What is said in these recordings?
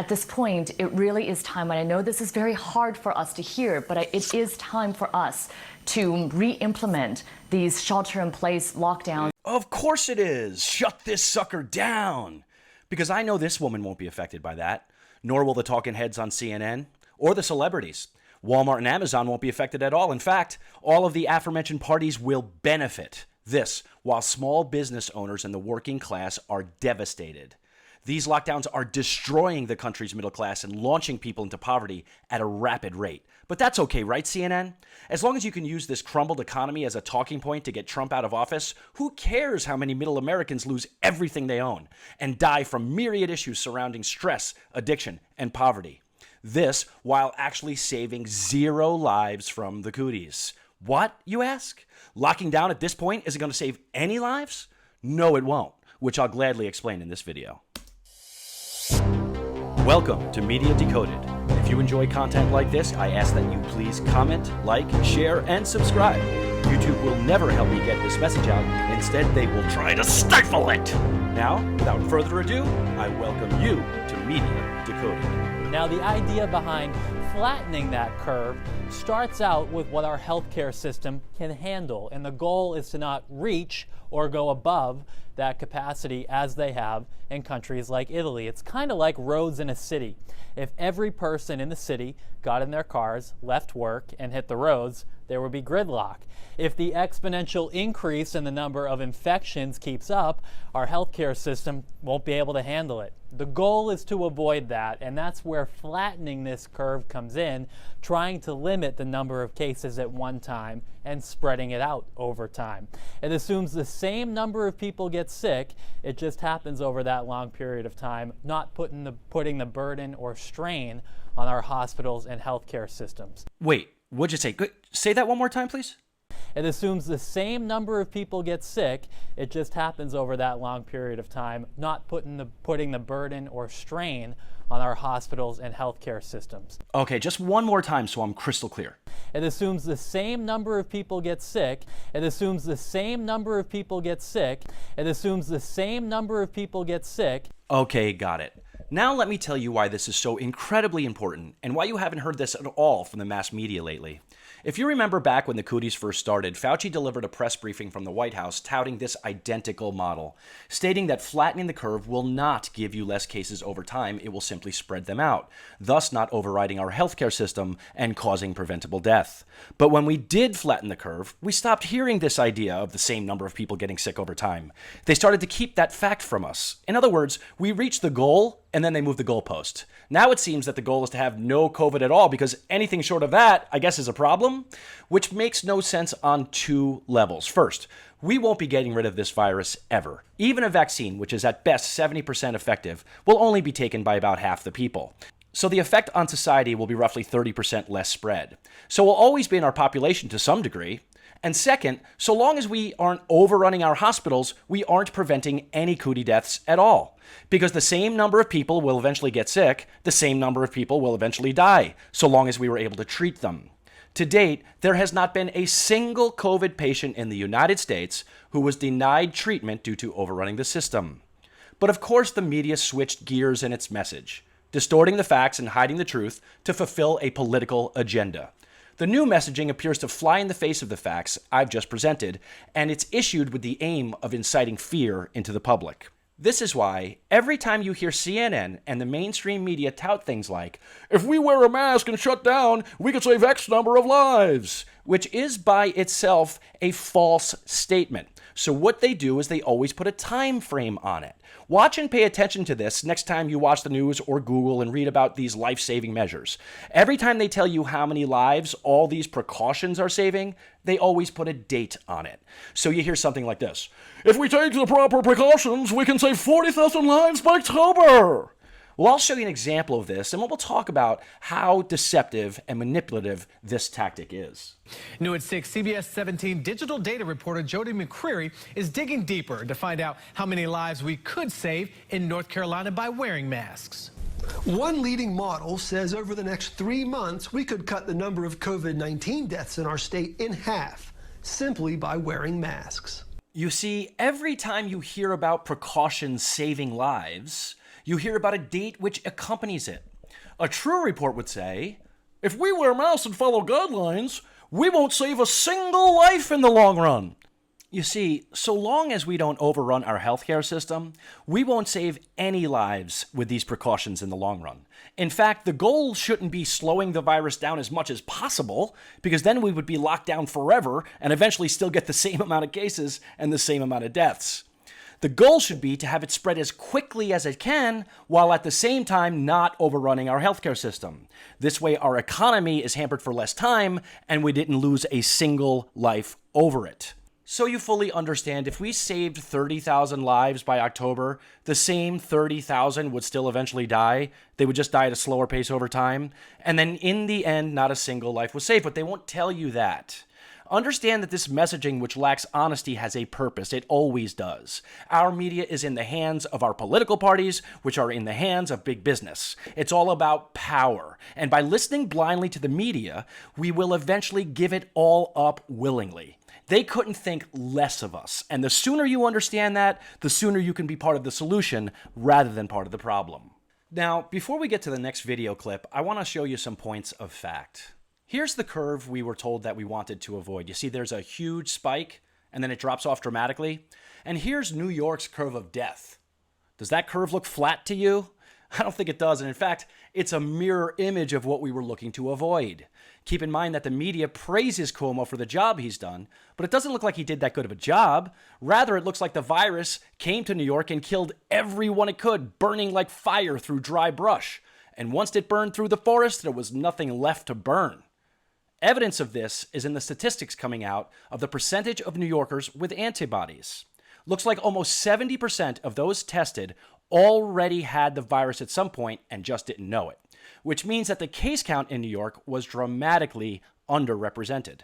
At this point, it really is time, and I know this is very hard for us to hear, but it is time for us to re-implement these shelter-in-place lockdowns. Of course it is. Shut this sucker down. Because I know this woman won't be affected by that, nor will the talking heads on CNN or the celebrities. Walmart and Amazon won't be affected at all. In fact, all of the aforementioned parties will benefit. This, while small business owners and the working class are devastated. These lockdowns are destroying the country's middle class and launching people into poverty at a rapid rate. But that's okay, right, CNN? As long as you can use this crumbled economy as a talking point to get Trump out of office, who cares how many middle Americans lose everything they own and die from myriad issues surrounding stress, addiction, and poverty? This while actually saving 0 lives from the cooties. What, you ask? Locking down at this point isn't going to save any lives? No, it won't, which I'll gladly explain in this video. Welcome to Media Decoded. If you enjoy content like this, I ask that you please comment, like, share, and subscribe. YouTube will never help me get this message out. Instead, they will try to stifle it. Now, without further ado, I welcome you to Media Decoded. Now, the idea behind flattening that curve starts out with what our healthcare system can handle, and the goal is to not reach or go above that capacity as they have in countries like Italy. It's kind of like roads in a city. If every person in the city got in their cars, left work, and hit the roads, there would be gridlock. If the exponential increase in the number of infections keeps up, our healthcare system won't be able to handle it. The goal is to avoid that, and that's where flattening this curve comes in, trying to limit the number of cases at one time and spreading it out over time. It assumes the same number of people get sick, it just happens over that long period of time, not putting the burden or strain on our hospitals and healthcare systems. Wait, what'd you say? Say that one more time, please. It assumes the same number of people get sick, it just happens over that long period of time, not putting the burden or strain on our hospitals and healthcare systems. Okay, just one more time so I'm crystal clear. It assumes the same number of people get sick, it assumes the same number of people get sick, it assumes the same number of people get sick. Okay, got it. Now let me tell you why this is so incredibly important and why you haven't heard this at all from the mass media lately. If you remember back when the cooties first started, Fauci delivered a press briefing from the White House touting this identical model, stating that flattening the curve will not give you less cases over time, it will simply spread them out, thus not overriding our healthcare system and causing preventable death. But when we did flatten the curve, we stopped hearing this idea of the same number of people getting sick over time. They started to keep that fact from us. In other words, we reached the goal and then they moved the goalpost. Now it seems that the goal is to have no COVID at all because anything short of that, I guess, is a problem, which makes no sense on 2 levels. First, we won't be getting rid of this virus ever. Even a vaccine, which is at best 70% effective, will only be taken by about half the people. So the effect on society will be roughly 30% less spread. So we'll always be in our population to some degree. And second, so long as we aren't overrunning our hospitals, we aren't preventing any cootie deaths at all. Because the same number of people will eventually get sick, the same number of people will eventually die, so long as we were able to treat them. To date, there has not been a single COVID patient in the United States who was denied treatment due to overrunning the system. But of course the media switched gears in its message, distorting the facts and hiding the truth to fulfill a political agenda. The new messaging appears to fly in the face of the facts I've just presented, and it's issued with the aim of inciting fear into the public. This is why every time you hear CNN and the mainstream media tout things like, if we wear a mask and shut down, we could save X number of lives, which is by itself a false statement. So what they do is they always put a time frame on it. Watch and pay attention to this next time you watch the news or Google and read about these life-saving measures. Every time they tell you how many lives all these precautions are saving, they always put a date on it. So you hear something like this: if we take the proper precautions, we can save 40,000 lives by October. Well, I'll show you an example of this, and we'll talk about how deceptive and manipulative this tactic is. New at 6, CBS 17 digital data reporter Jody McCreary is digging deeper to find out how many lives we could save in North Carolina by wearing masks. One leading model says over the next 3 months, we could cut the number of COVID-19 deaths in our state in half simply by wearing masks. You see, every time you hear about precautions saving lives, you hear about a date which accompanies it. A true report would say, if we wear masks and follow guidelines, we won't save a single life in the long run. You see, so long as we don't overrun our healthcare system, we won't save any lives with these precautions in the long run. In fact, the goal shouldn't be slowing the virus down as much as possible, because then we would be locked down forever and eventually still get the same amount of cases and the same amount of deaths. The goal should be to have it spread as quickly as it can, while at the same time not overrunning our healthcare system. This way our economy is hampered for less time and we didn't lose a single life over it. So you fully understand, if we saved 30,000 lives by October, the same 30,000 would still eventually die. They would just die at a slower pace over time. And then in the end, not a single life was saved, but they won't tell you that. Understand that this messaging, which lacks honesty, has a purpose. It always does. Our media is in the hands of our political parties, which are in the hands of big business. It's all about power. And by listening blindly to the media, we will eventually give it all up willingly. They couldn't think less of us. And the sooner you understand that, the sooner you can be part of the solution rather than part of the problem. Now, before we get to the next video clip, I want to show you some points of fact. Here's the curve we were told that we wanted to avoid. You see there's a huge spike, and then it drops off dramatically. And here's New York's curve of death. Does that curve look flat to you? I don't think it does, and in fact, it's a mirror image of what we were looking to avoid. Keep in mind that the media praises Cuomo for the job he's done, but it doesn't look like he did that good of a job. Rather, it looks like the virus came to New York and killed everyone it could, burning like fire through dry brush. And once it burned through the forest, there was nothing left to burn. Evidence of this is in the statistics coming out of the percentage of New Yorkers with antibodies. Looks like almost 70% of those tested already had the virus at some point and just didn't know it, which means that the case count in New York was dramatically underrepresented.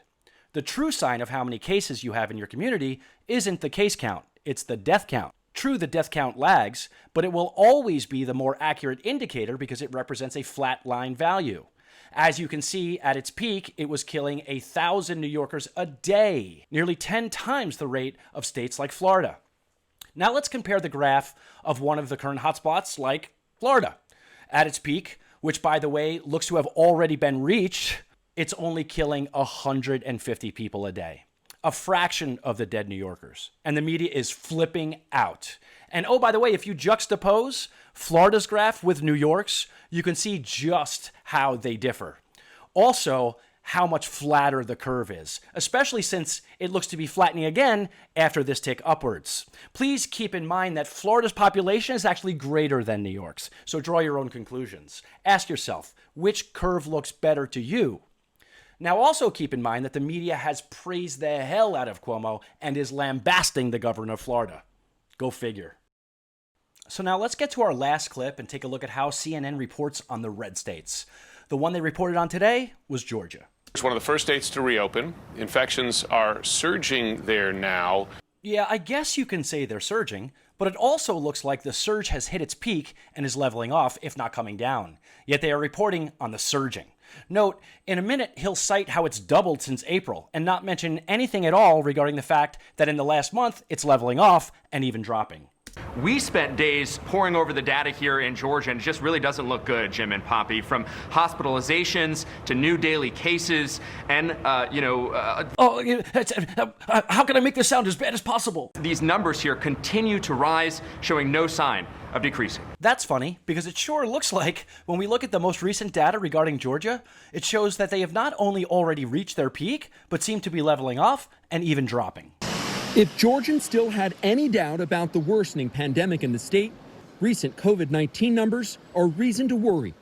The true sign of how many cases you have in your community isn't the case count, it's the death count. True, the death count lags, but it will always be the more accurate indicator because it represents a flat line value. As you can see, at its peak, it was killing 1,000 New Yorkers a day, nearly 10 times the rate of states like Florida. Now let's compare the graph of one of the current hotspots like Florida. At its peak, which by the way looks to have already been reached, it's only killing 150 people a day. A fraction of the dead New Yorkers. And the media is flipping out. And oh, by the way, if you juxtapose Florida's graph with New York's, you can see just how they differ. Also, how much flatter the curve is, especially since it looks to be flattening again after this tick upwards. Please keep in mind that Florida's population is actually greater than New York's, so draw your own conclusions. Ask yourself, which curve looks better to you? Now also keep in mind that the media has praised the hell out of Cuomo and is lambasting the governor of Florida. Go figure. So now let's get to our last clip and take a look at how CNN reports on the red states. The one they reported on today was Georgia. It's one of the first states to reopen. Infections are surging there now. Yeah, I guess you can say they're surging, but it also looks like the surge has hit its peak and is leveling off, if not coming down. Yet they are reporting on the surging. Note, in a minute, he'll cite how it's doubled since April and not mention anything at all regarding the fact that in the last month, it's leveling off and even dropping. We spent days poring over the data here in Georgia, and it just really doesn't look good, Jim and Poppy, from hospitalizations to new daily cases and, how can I make this sound as bad as possible? these numbers here continue to rise, showing no sign of decreasing. That's funny, because it sure looks like, when we look at the most recent data regarding Georgia, it shows that they have not only already reached their peak, but seem to be leveling off and even dropping. If Georgians still had any doubt about the worsening pandemic in the state, recent COVID-19 numbers are reason to worry.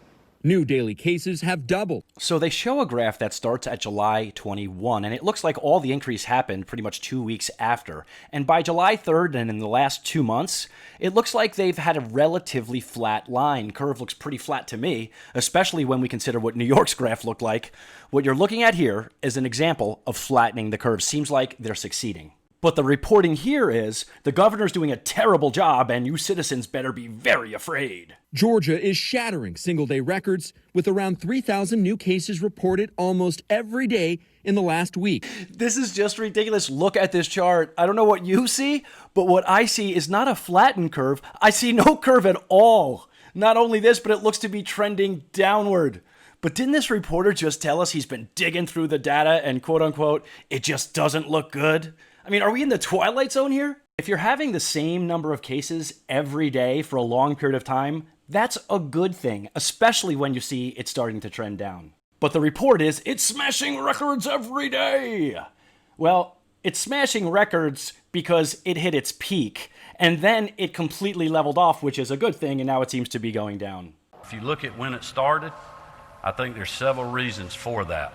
New daily cases have doubled. So they show a graph that starts at July 21, and it looks like all the increase happened pretty much 2 weeks after. And by July 3rd and in the last 2 months, it looks like they've had a relatively flat line. Curve looks pretty flat to me, especially when we consider what New York's graph looked like. What you're looking at here is an example of flattening the curve. Seems like they're succeeding. But the reporting here is the governor's doing a terrible job and you citizens better be very afraid. Georgia is shattering single-day records with around 3,000 new cases reported almost every day in the last week. This is just ridiculous. Look at this chart. I don't know what you see, but what I see is not a flattened curve. I see no curve at all. Not only this, but it looks to be trending downward. But didn't this reporter just tell us he's been digging through the data and quote unquote, it just doesn't look good? I mean, are we in the Twilight Zone here? If you're having the same number of cases every day for a long period of time, that's a good thing, especially when you see it's starting to trend down. But the report is, it's smashing records every day. Well, it's smashing records because it hit its peak, and then it completely leveled off, which is a good thing, and now it seems to be going down. If you look at when it started, I think there's several reasons for that.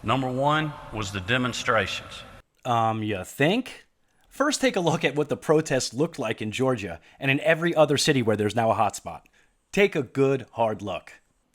Number one was the demonstrations. You think? First, take a look at what the protests looked like in Georgia and in every other city where there's now a hotspot. Take a good, hard look.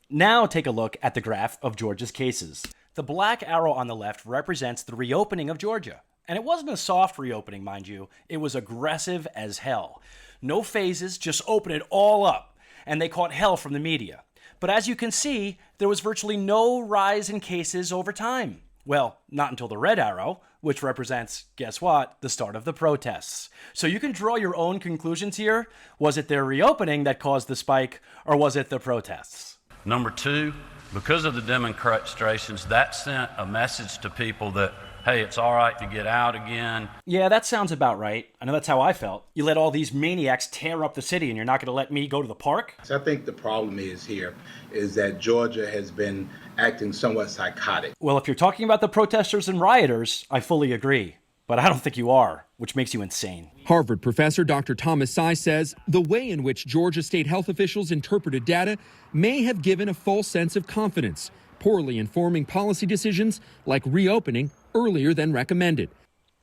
Now take a look at the graph of Georgia's cases. The black arrow on the left represents the reopening of Georgia. And it wasn't a soft reopening, mind you. It was aggressive as hell. No phases, just open it all up. And they caught hell from the media. But as you can see, there was virtually no rise in cases over time. Well, not until the red arrow, which represents, guess what, the start of the protests. So you can draw your own conclusions here. Was it their reopening that caused the spike, or was it the protests? Number two, because of the demonstrations, that sent a message to people that, hey, it's all right to get out again. Yeah, that sounds about right. I know that's how I felt. You let all these maniacs tear up the city and you're not going to let me go to the park? So I think the problem is that Georgia has been acting somewhat psychotic. Well, if you're talking about the protesters and rioters, I fully agree. But I don't think you are, which makes you insane. Harvard professor Dr. Thomas Tsai says the way in which Georgia state health officials interpreted data may have given a false sense of confidence, poorly informing policy decisions like reopening earlier than recommended.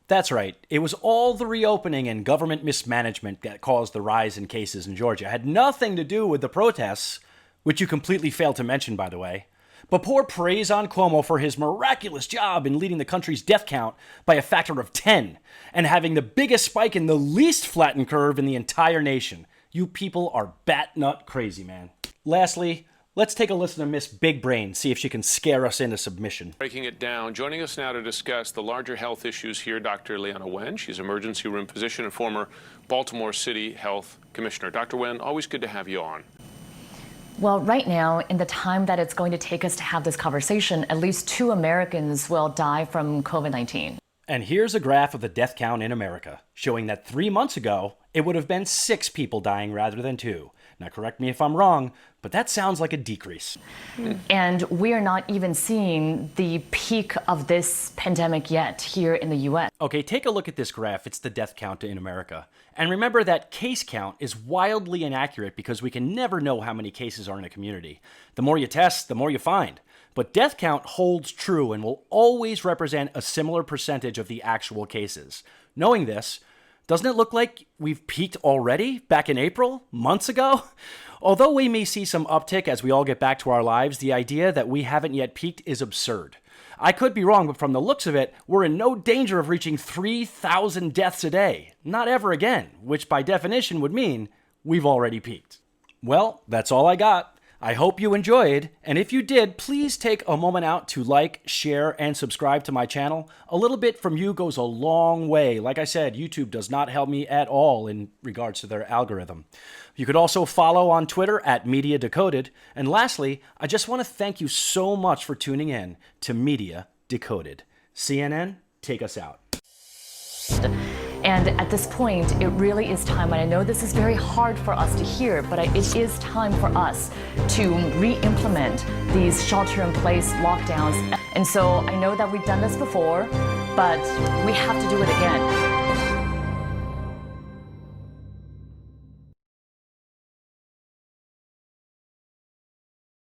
That's right. It was all the reopening and government mismanagement that caused the rise in cases in Georgia. It had nothing to do with the protests, which you completely failed to mention, by the way. But pour praise on Cuomo for his miraculous job in leading the country's death count by a factor of 10 and having the biggest spike in the least flattened curve in the entire nation. You people are bat nut crazy, man. Lastly, let's take a listen to Miss Big Brain, see if she can scare us into submission. Breaking it down, joining us now to discuss the larger health issues here, Dr. Leanna Wen. She's emergency room physician and former Baltimore City Health Commissioner. Dr. Wen, always good to have you on. Well, right now, in the time that it's going to take us to have this conversation, at least 2 Americans will die from COVID-19. And here's a graph of the death count in America, showing that 3 months ago, it would have been 6 people dying rather than 2. Now, correct me if I'm wrong, but that sounds like a decrease. And we are not even seeing the peak of this pandemic yet here in the U.S. Okay, take a look at this graph. It's the death count in America. And remember that case count is wildly inaccurate because we can never know how many cases are in a community. The more you test, the more you find. But death count holds true and will always represent a similar percentage of the actual cases. Knowing this, doesn't it look like we've peaked already back in April, months ago? Although we may see some uptick as we all get back to our lives, the idea that we haven't yet peaked is absurd. I could be wrong, but from the looks of it, we're in no danger of reaching 3,000 deaths a day. Not ever again, which by definition would mean we've already peaked. Well, that's all I got. I hope you enjoyed, and if you did, please take a moment out to like, share, and subscribe to my channel. A little bit from you goes a long way. Like I said, YouTube does not help me at all in regards to their algorithm. You could also follow on Twitter at Media Decoded. And lastly, I just want to thank you so much for tuning in to Media Decoded. CNN, take us out. And at this point, it really is time, and I know this is very hard for us to hear, but it is time for us to re-implement these shelter-in-place lockdowns. And so I know that we've done this before, but we have to do it again.